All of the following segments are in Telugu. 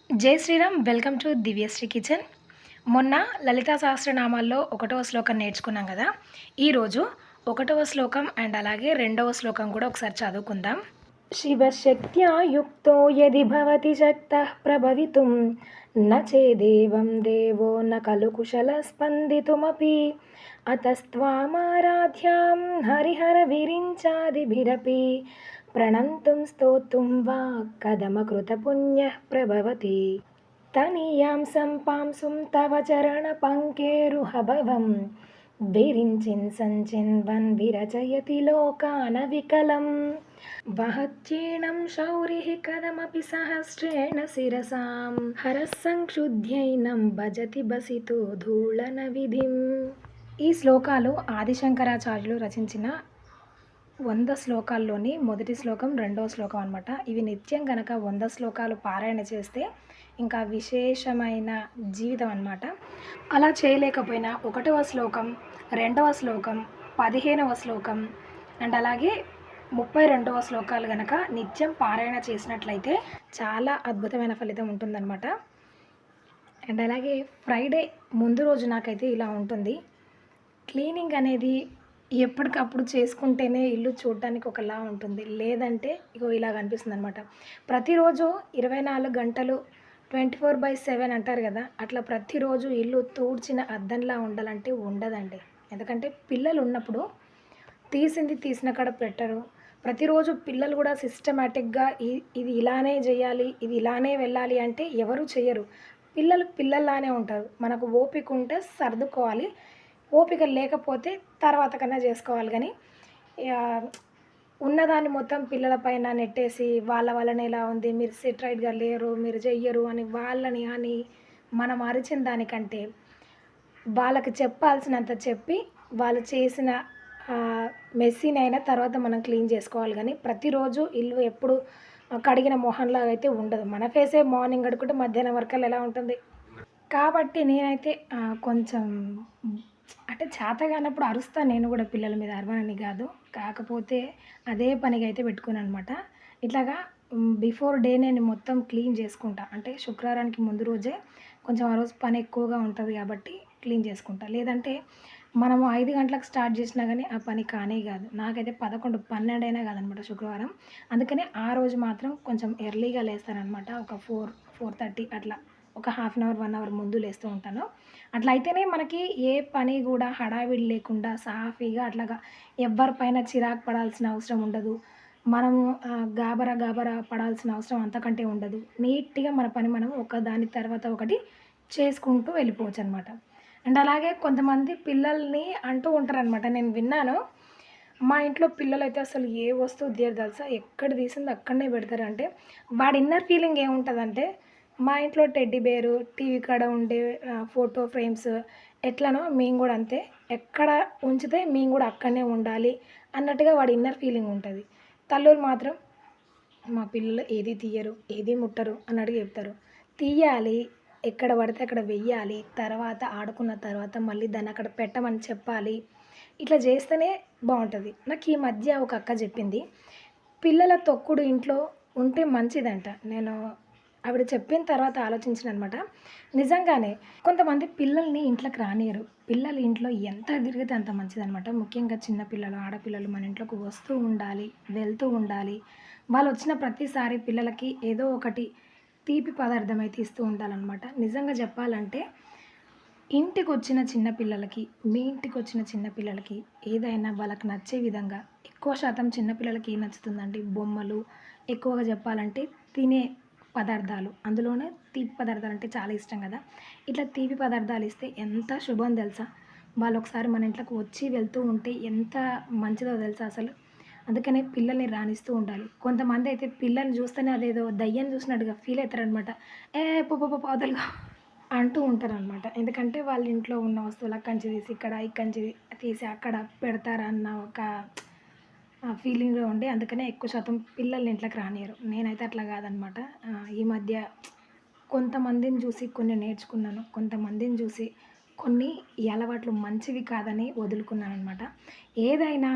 జై Sriram. Welcome to Divyasri kitchen. మొన్న లలితా సహస్రనామాల్లో ఒకటవ శ్లోకం నేర్చుకున్నాం కదా. ఈరోజు ఒకటవ శ్లోకం అండ్ అలాగే రెండవ శ్లోకం కూడా ఒకసారి చదువుకుందాం. శివశక్త్యా యుక్తో యది భవతి శక్తః ప్రభవితుం న చేదేవం దేవో న ఖలు కుశల స్పందితుమపి అతస్త్వామారాధ్యాం హరిహర విరించాదిభిరపి ప్రణంతుం స్తోతుం వా కదమకృతపుణ్యః ప్రభవతి తనీయాం సంపాంసుం తవ చరణ పంకేరుహభవం విరించిన్ సంచిన్వన్ విరచయతి లోకాన వికలం వహత్యేనం శౌరిః కదమపి సహస్రేణ శిరసాం హరః సంక్షుధ్యైనం భజతి బసితో ధూళన విధిం. ఈ శ్లోకాలు ఆదిశంకరాచార్యులు రచించిన 100 శ్లోకాల్లోని మొదటి శ్లోకం, రెండవ శ్లోకం అనమాట. ఇవి నిత్యం కనుక 100 శ్లోకాలు పారాయణ చేస్తే ఇంకా విశేషమైన జీవితం అనమాట. అలా చేయలేకపోయినా ఒకటవ శ్లోకం, రెండవ శ్లోకం, 15వ శ్లోకం అండ్ అలాగే 32వ శ్లోకాలు కనుక నిత్యం పారాయణ చేసినట్లయితే చాలా అద్భుతమైన ఫలితం ఉంటుందన్నమాట. అండ్ అలాగే ఫ్రైడే ముందు రోజు నాకైతే ఇలా ఉంటుంది. క్లీనింగ్ అనేది ఎప్పటికప్పుడు చేసుకుంటేనే ఇల్లు చూడటానికి ఒకలా ఉంటుంది, లేదంటే ఇగో ఇలా కనిపిస్తుంది అనమాట. ప్రతిరోజు 24 గంటలు 24/7 అంటారు కదా, అట్లా ప్రతిరోజు ఇల్లు తూడ్చిన అద్దంలా ఉండాలంటే ఉండదండి. ఎందుకంటే పిల్లలు ఉన్నప్పుడు తీసింది తీసిన కాడ పెట్టరు. ప్రతిరోజు పిల్లలు కూడా సిస్టమేటిక్గా ఇది ఇలానే చేయాలి, ఇది ఇలానే వెళ్ళాలి అంటే ఎవరు చేయరు. పిల్లలు పిల్లల్లానే ఉంటారు. మనకు ఓపిక ఉంటే సర్దుకోవాలి, ఓపిక లేకపోతే తర్వాత కన్నా చేసుకోవాలి. కానీ ఉన్నదాన్ని మొత్తం పిల్లలపైన నెట్టేసి వాళ్ళ వల్లనే ఇలా ఉంది, మీరు సెట్ రైట్గా లేరు, మీరు చెయ్యరు అని వాళ్ళని అని మనం అరిచిన దానికంటే వాళ్ళకి చెప్పాల్సినంత చెప్పి వాళ్ళు చేసిన మెస్సీనైనా తర్వాత మనం క్లీన్ చేసుకోవాలి. కానీ ప్రతిరోజు ఇల్లు ఎప్పుడు కడిగిన మొహంలాగా అయితే ఉండదు. మన ఫేసే మార్నింగ్ కడుక్కుంటే మధ్యాహ్నం వరకు ఎలా ఉంటుంది. కాబట్టి నేనైతే కొంచెం అంటే చేత కానప్పుడు అరుస్తాను. నేను కూడా పిల్లల మీద అరవనని కాదు, కాకపోతే అదే పనిగా అయితే పెట్టుకున్నాను అనమాట. ఇట్లాగా బిఫోర్ డే నేను మొత్తం క్లీన్ చేసుకుంటా. అంటే శుక్రవారానికి ముందు రోజే కొంచెం ఆ రోజు పని ఎక్కువగా ఉంటుంది కాబట్టి క్లీన్ చేసుకుంటా. లేదంటే మనము 5 గంటలకు స్టార్ట్ చేసినా కానీ ఆ పని కానే కాదు. నాకైతే 11, 12 అయినా కాదనమాట శుక్రవారం. అందుకని ఆ రోజు మాత్రం కొంచెం ఎర్లీగా లేస్తానమాట. ఒక 4:30 అట్లా ఒక హాఫ్ అన్ అవర్ 1 అవర్ ముందు లేస్తూ ఉంటాను. అట్లా అయితేనే మనకి ఏ పని కూడా హడావిడి లేకుండా సాఫీగా అట్లాగా ఎవ్వరిపైన చిరాకు పడాల్సిన అవసరం ఉండదు. మనము గాబరా గాబరా పడాల్సిన అవసరం అంతకంటే ఉండదు. నీట్గా మన పని మనం ఒక దాని తర్వాత ఒకటి చేసుకుంటూ వెళ్ళిపోవచ్చు అనమాట. అండ్ అలాగే కొంతమంది పిల్లల్ని అంటూ ఉంటారనమాట. నేను విన్నాను, మా ఇంట్లో పిల్లలైతే అసలు ఏ వస్తువు తీయరు తెలుసా, ఎక్కడ తీసింది అక్కడనే పెడతారు. అంటే వాడి ఇన్నర్ ఫీలింగ్ ఏముంటుందంటే, మా ఇంట్లో టెడ్డీ బేరు, టీవీ కాడ ఉండే ఫోటో ఫ్రేమ్స్ ఎట్లనో మేము కూడా అంతే, ఎక్కడ ఉంచితే మేము కూడా అక్కడనే ఉండాలి అన్నట్టుగా వాడి ఇన్నర్ ఫీలింగ్ ఉంటుంది. తల్లులు మాత్రం మా పిల్లలు ఏది తీయరు, ఏది ముట్టరు అన్నట్టుగా చెప్తారు. తీయాలి, ఎక్కడ పడితే అక్కడ వెయ్యాలి, తర్వాత ఆడుకున్న తర్వాత మళ్ళీ దాన్ని అక్కడ పెట్టమని చెప్పాలి. ఇట్లా చేస్తేనే బాగుంటుంది. నాకు ఈ మధ్య ఒక అక్క చెప్పింది, పిల్లల తొక్కుడు ఇంట్లో ఉంటే మంచిదంట. నేను ఆవిడ చెప్పిన తర్వాత ఆలోచించిన అనమాట. నిజంగానే కొంతమంది పిల్లల్ని ఇంట్లోకి రానియరు. పిల్లలు ఇంట్లో ఎంత తిరిగితే అంత మంచిదనమాట. ముఖ్యంగా చిన్నపిల్లలు, ఆడపిల్లలు మన ఇంట్లోకి వస్తూ ఉండాలి, వెళ్తూ ఉండాలి. వాళ్ళు వచ్చిన ప్రతిసారి పిల్లలకి ఏదో ఒకటి తీపి పదార్థం అయితే ఇస్తూ ఉండాలన్నమాట. నిజంగా చెప్పాలంటే ఇంటికి వచ్చిన చిన్నపిల్లలకి, మీ ఇంటికి వచ్చిన చిన్నపిల్లలకి ఏదైనా వాళ్ళకి నచ్చే విధంగా, ఎక్కువ శాతం చిన్నపిల్లలకి ఏం నచ్చుతుందంటే బొమ్మలు, ఎక్కువగా చెప్పాలంటే తినే పదార్థాలు, అందులోనే తీపి పదార్థాలు అంటే చాలా ఇష్టం కదా. ఇట్లా తీపి పదార్థాలు ఇస్తే ఎంత శుభం తెలుసా. వాళ్ళు ఒకసారి మన ఇంట్లోకి వచ్చి వెళ్తూ ఉంటే ఎంత మంచిదో తెలుసా అసలు. అందుకనే పిల్లల్ని రానిస్తూ ఉండాలి. కొంతమంది అయితే పిల్లల్ని చూస్తేనే అదేదో దయ్యం చూసినట్టుగా ఫీల్ అవుతారనమాట. ఏ పో అవతలగా అంటూ ఉంటారనమాట. ఎందుకంటే వాళ్ళ ఇంట్లో ఉన్న వస్తువులు అక్కడి నుంచి తీసి ఇక్కడ, ఇక్కడి నుంచి తీసి అక్కడ పెడతారన్న ఒక ఫీలింగ్లో ఉండి అందుకనే ఎక్కువ శాతం పిల్లల్ని ఇంట్లోకి రానియరు. నేనైతే అట్లా కాదనమాట. ఈ మధ్య కొంతమందిని చూసి కొన్ని నేర్చుకున్నాను, కొంతమందిని చూసి కొన్ని ఈ అలవాట్లు మంచివి కాదని వదులుకున్నాను అనమాట. ఏదైనా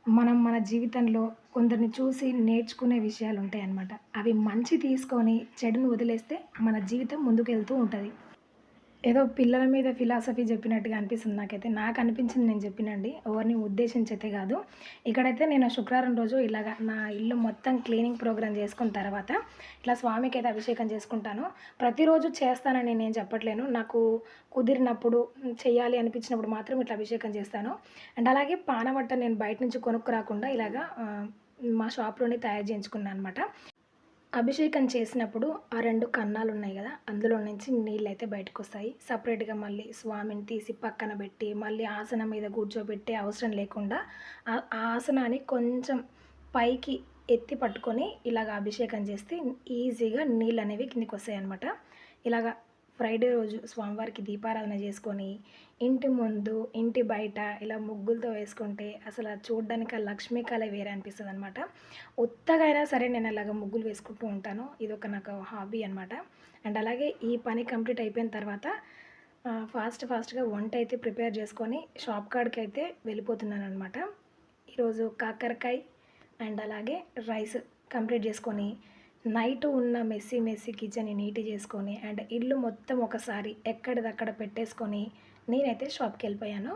మనం మన జీవితంలో కొందరిని చూసి నేర్చుకునే విషయాలుంటాయన్నమాట. అవి మంచి తీసుకొని చెడుని వదిలేస్తే మన జీవితం ముందుకెళ్తూ ఉంటది. ఏదో పిల్లల మీద ఫిలాసఫీ చెప్పినట్టుగా అనిపిస్తుంది నాకైతే. నాకనిపించింది నేను చెప్పినండి. ఎవరిని ఉద్దేశించైతే గాదు. ఇక్కడైతే నేను శుక్రవారం రోజు ఇలాగ నా ఇల్లు మొత్తం క్లీనింగ్ ప్రోగ్రామ్ చేసుకున్న తర్వాత, ఇట్లా స్వామికైతే అభిషేకం చేసుకుంటాను. ప్రతిరోజు చేస్తానని నేను చెప్పట్లేను. నాకు కుదిరినప్పుడు, చెయ్యాలి అనిపించినప్పుడు మాత్రం ఇట్లా అభిషేకం చేస్తాను. అండ్ అలాగే పానవట్ట నేను బయట నుంచి కొనుక్కురాకుండా ఇలాగా మా షాప్‌లోనే తయారు చేయించుకున్నా అనమాట. అభిషేకం చేసినప్పుడు ఆ 2 కన్నాలున్నాయి గదా! అందులో నుంచి నీళ్ళైతే బయటకొస్తాయి. సెపరేట్‌గా మళ్ళీ స్వామిని తీసి పక్కన బెట్టి, మళ్ళీ ఆసనం మీద కూర్చోబెట్టే అవసరం లేకుండా ఆ ఆసనాన్ని కొంచెం పైకి ఎత్తి పట్టుకొని ఇలాగ అభిషేకం చేస్తే ఈజీగా నీళ్ళనేవి కిందకొస్తాయనమాట. ఇలాగ ఫ్రైడే రోజు స్వామివారికి దీపారాధన చేసుకొని, ఇంటి ముందు, ఇంటి బయట ఇలా ముగ్గులతో వేసుకుంటే అసల చూడ్డానికి ఆ లక్ష్మీ కళే వేరే అనిపిస్తదనమాట. ఉత్తగా అయినా సరే నేను అలాగ ముగ్గులు వేసుకుంటూ ఉంటాను. ఇదొక నాకు హాబీ అనమాట. అండ్ అలాగే ఈ పని కంప్లీట్ అయిపోయిన తర్వాత ఫాస్ట్‌గా వంటయితే ప్రిపేర్ చేసుకొని షాప్ కాడికైతే వెళ్ళిపోతున్నాననమాట. ఈరోజు కాకరకాయ అండ్ అలాగే రైస్ కంప్లీట్ చేసుకొని, నైట్ ఉన్న మెస్సీ కిచెన్‌ని నీట్‌గా చేసుకొని, అండ్ ఇల్లు మొత్తం ఒకసారి ఎక్కడిదక్కడ పెట్టేసుకొని, నేనైతే షాప్‌కెళ్ళిపోయాను.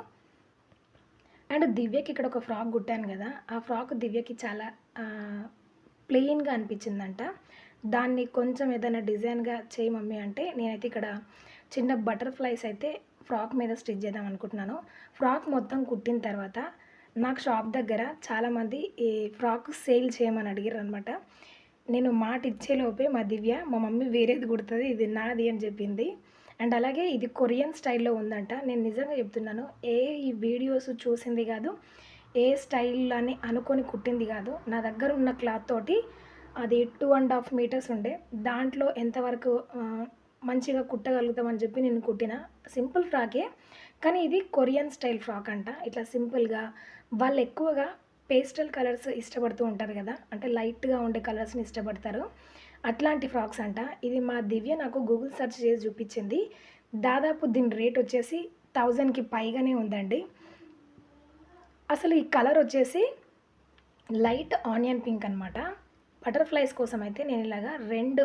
అండ్ దివ్యకి ఇక్కడ ఒక ఫ్రాక్ కుట్టాను గదా! ఆ ఫ్రాక్ దివ్యకి చాలా ప్లెయిన్‌గా అనిపించిందంట. దాన్ని కొంచెం ఏదైనా డిజైన్‌గా చేయి మమ్మీ అంటే, నేనైతే ఇక్కడ చిన్న బటర్‌ఫ్లైస్ అయితే ఫ్రాక్ మీద స్టిచ్ చేద్దాం అనుకుంటున్నాను. ఫ్రాక్ మొత్తం కుట్టిన తర్వాత నాకు షాప్ దగ్గర చాలామంది ఈ ఫ్రాక్ సేల్ చేయమని అడిగిర్రనమాట. నేను మాట ఇచ్చేలోపే మా దివ్య మా మమ్మీ వేరేది కుడుతది, ఇది నాది అని చెప్పింది. అండ్ అలాగే ఇది కొరియన్ స్టైల్‌లో ఉందంట. నేను నిజంగా చెప్తున్నాను. ఈ వీడియోస్ చూసింది కాదు, ఏ స్టైల్ అని అనుకోని కుట్టింది కాదు. నా దగ్గర ఉన్న క్లాత్ తోటి అది 2½ మీటర్స్ ఉండే. దాంట్లో ఎంతవరకు మంచిగా కుట్టగలుగుతామని చెప్పి నేను కుట్టిన సింపుల్ ఫ్రాకే. కానీ ఇది కొరియన్ స్టైల్ ఫ్రాక్ అంట. ఇట్లా సింపుల్‌గా వాళ్ళు ఎక్కువగా పేస్టల్ కలర్స్ ఇష్టపడుతూ ఉంటారు కదా! అంటే లైట్‌గా ఉండే కలర్స్‌ని ఇష్టపడతారు. అట్లాంటి ఫ్రాక్స్ అంట. ఇది మా దివ్య నాకు గూగుల్ సెర్చ్ చేసి చూపించింది. దాదాపు దీని రేట్ వచ్చేసి 1000కి పైగానే ఉందండి. అసలు ఈ కలర్ వచ్చేసి లైట్ ఆనియన్ పింక్ అనమాట. బటర్‌ఫ్లైస్ కోసం అయితే నేను ఇలాగా 2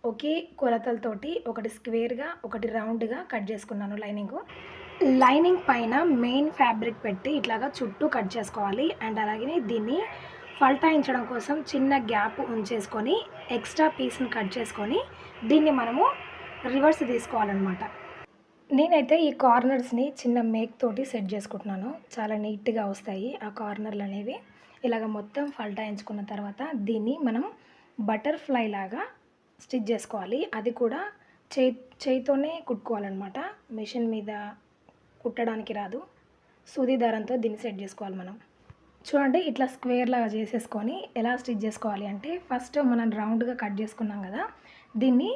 ఒకే కొలతలతోటి ఒకటి స్క్వేర్‌గా, ఒకటి రౌండ్‌గా కట్ చేసుకున్నాను లైనింగు. లైనింగ్ పైన మెయిన్ ఫ్యాబ్రిక్ పెట్టి ఇట్లాగా చుట్టూ కట్ చేసుకోవాలి. అండ్ అలాగే దీన్ని ఫల్టాయించడం కోసం చిన్న గ్యాప్ ఉంచేసుకొని, ఎక్స్ట్రా పీస్‌ని కట్ చేసుకొని, దీన్ని మనము రివర్స్ తీసుకోవాలనమాట. నేనైతే ఈ కార్నర్స్‌ని చిన్న మేక్ తోటి సెట్ చేసుకుంటున్నాను. చాలా నీట్‌గా వస్తాయి ఆ కార్నర్‌లనేవి. ఇలాగ మొత్తం ఫల్టాయించుకున్న తర్వాత దీన్ని మనం బటర్‌ఫ్లై లాగా స్టిచ్ చేసుకోవాలి. అది కూడా చేయితోనే కుట్టుకోవాలనమాట. మిషన్ మీద కుట్టడానికి రాదు. సూది దారంతో దీన్ని సెట్ చేసుకోవాలి మనం. చూడండి ఇట్లా స్క్వేర్ లాగా చేసేసుకొని ఎలా స్టిచ్ చేసుకోవాలి అంటే, ఫస్ట్ మనం రౌండ్‌గా కట్ చేసుకున్నాం కదా! దీన్ని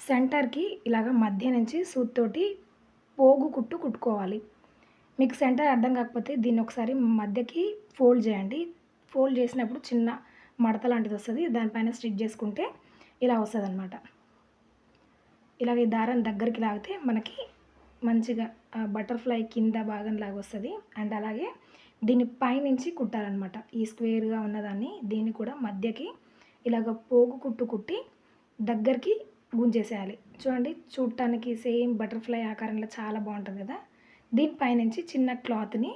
సెంటర్‌కి ఇలాగ మధ్య నుంచి సూదితోటి పోగు కుట్టు కుట్టుకోవాలి. మీకు సెంటర్ అర్థం కాకపోతే దీన్ని ఒకసారి మధ్యకి ఫోల్డ్ చేయండి. ఫోల్డ్ చేసినప్పుడు చిన్న మడత లాంటిది వస్తది. దానిపైన స్టిచ్ చేసుకుంటే ఇలా వస్తదనమాట. ఇలాగ ఈ దారం దగ్గరికి లాగితే మనకి మంచిగా బటర్‌ఫ్లై కింద భాగంలాగా వస్తది. అండ్ అలాగే దీన్ని పైనుంచి కుట్టాలనమాట. ఈ స్క్వేర్‌గా ఉన్నదాన్ని దీన్ని కూడా మధ్యకి ఇలాగ పోగు కుట్టు కుట్టి దగ్గరికి గుంజేసేయాలి. చూడండి చూడటానికి సేమ్ బటర్‌ఫ్లై ఆకారంలో చాలా బావుంటది కదా! దీని పైనుంచి చిన్న క్లాత్‌ని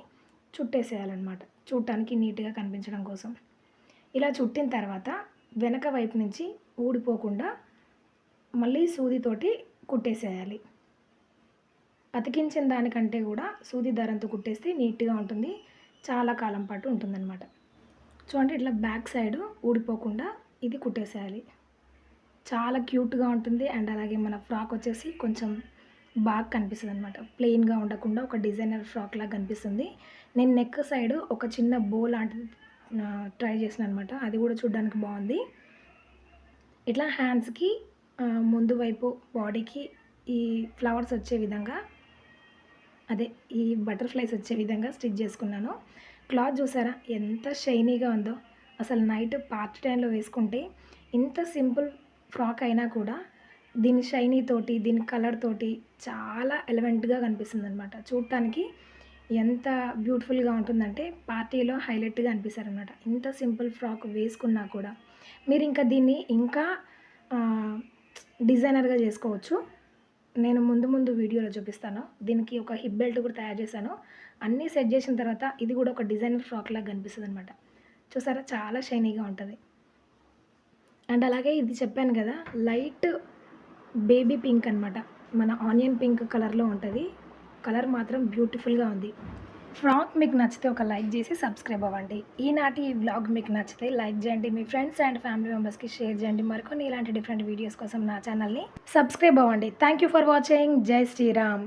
చుట్టేసేయాలనమాట. చూడటానికి నీట్‌గా కనిపించడం కోసం. ఇలా చుట్టిన తర్వాత వెనక వైపు నుంచి ఊడిపోకుండా మళ్ళీ సూదితోటి కుట్టేసేయాలి. అతికించిన దానికంటే కూడా సూది దారంతో కుట్టేస్తే నీట్‌గా ఉంటుంది. చాలా కాలం పాటు ఉంటుందన్నమాట. చూడండి ఇట్లా బ్యాక్ సైడ్ ఊడిపోకుండా ఇది కుట్టేసేయాలి. చాలా క్యూట్‌గా ఉంటుంది. అండ్ అలాగే మన ఫ్రాక్ వచ్చేసి కొంచెం బాగా కనిపిస్తదనమాట. ప్లెయిన్‌గా ఉండకుండా ఒక డిజైనర్ ఫ్రాక్‌లాగా కనిపిస్తుంది. నేను నెక్ సైడ్ ఒక చిన్న బో లాంటిది ట్రై చేశాననమాట. అది కూడా చూడడానికి బాగుంది. ఇట్లా హ్యాండ్స్‌కి ముందు వైపు బాడీకి ఈ ఫ్లవర్స్ వచ్చే విధంగా అదే ఈ బటర్‌ఫ్లైస్ వచ్చే విధంగా స్టిచ్ చేసుకున్నాను. క్లాత్ చూసారా ఎంత షైనీగా ఉందో. అసలు నైట్ పార్టీ టైంలో వేసుకుంటే ఇంత సింపుల్ ఫ్రాక్ అయినా కూడా దీని షైనీ తోటి, దీని కలర్ తోటి చాలా ఎలిగెంట్‌గా కనిపిస్తుందనమాట. చూడటానికి ఎంత బ్యూటిఫుల్గా ఉంటుందంటే పార్టీలో హైలైట్గా అనిపిస్తారనమాట. ఇంత సింపుల్ ఫ్రాక్ వేసుకున్నా కూడా మీరు ఇంకా దీన్ని ఇంకా డిజైనర్గా చేసుకోవచ్చు. నేను ముందు ముందు వీడియోలో చూపిస్తాను. దీనికి ఒక హిప్ బెల్ట్ కూడా తయారు చేశాను. అన్నీ సెట్ చేసిన తర్వాత ఇది కూడా ఒక డిజైనర్ ఫ్రాక్ లాగా కనిపిస్తుంది అనమాట. చూసారా చాలా షైనీగా ఉంటుంది. అండ్ అలాగే ఇది చెప్పాను కదా, లైట్ బేబీ పింక్ అనమాట. మన ఆనియన్ పింక్ కలర్లో ఉంటుంది. కలర్ మాత్రం బ్యూటిఫుల్గా ఉంది. ఫ్రాక్ మీకు నచ్చితే ఒక లైక్ చేసి సబ్స్క్రైబ్ అవ్వండి. ఈనాటి ఈ వ్లాగ్ మీకు నచ్చితే లైక్ చేయండి, మీ ఫ్రెండ్స్ అండ్ ఫ్యామిలీ మెంబర్స్కి షేర్ చేయండి. మరికొన్ని ఇలాంటి డిఫరెంట్ వీడియోస్ కోసం నా ఛానల్ని సబ్స్క్రైబ్ అవ్వండి. Thank you for watching. జై శ్రీరామ్.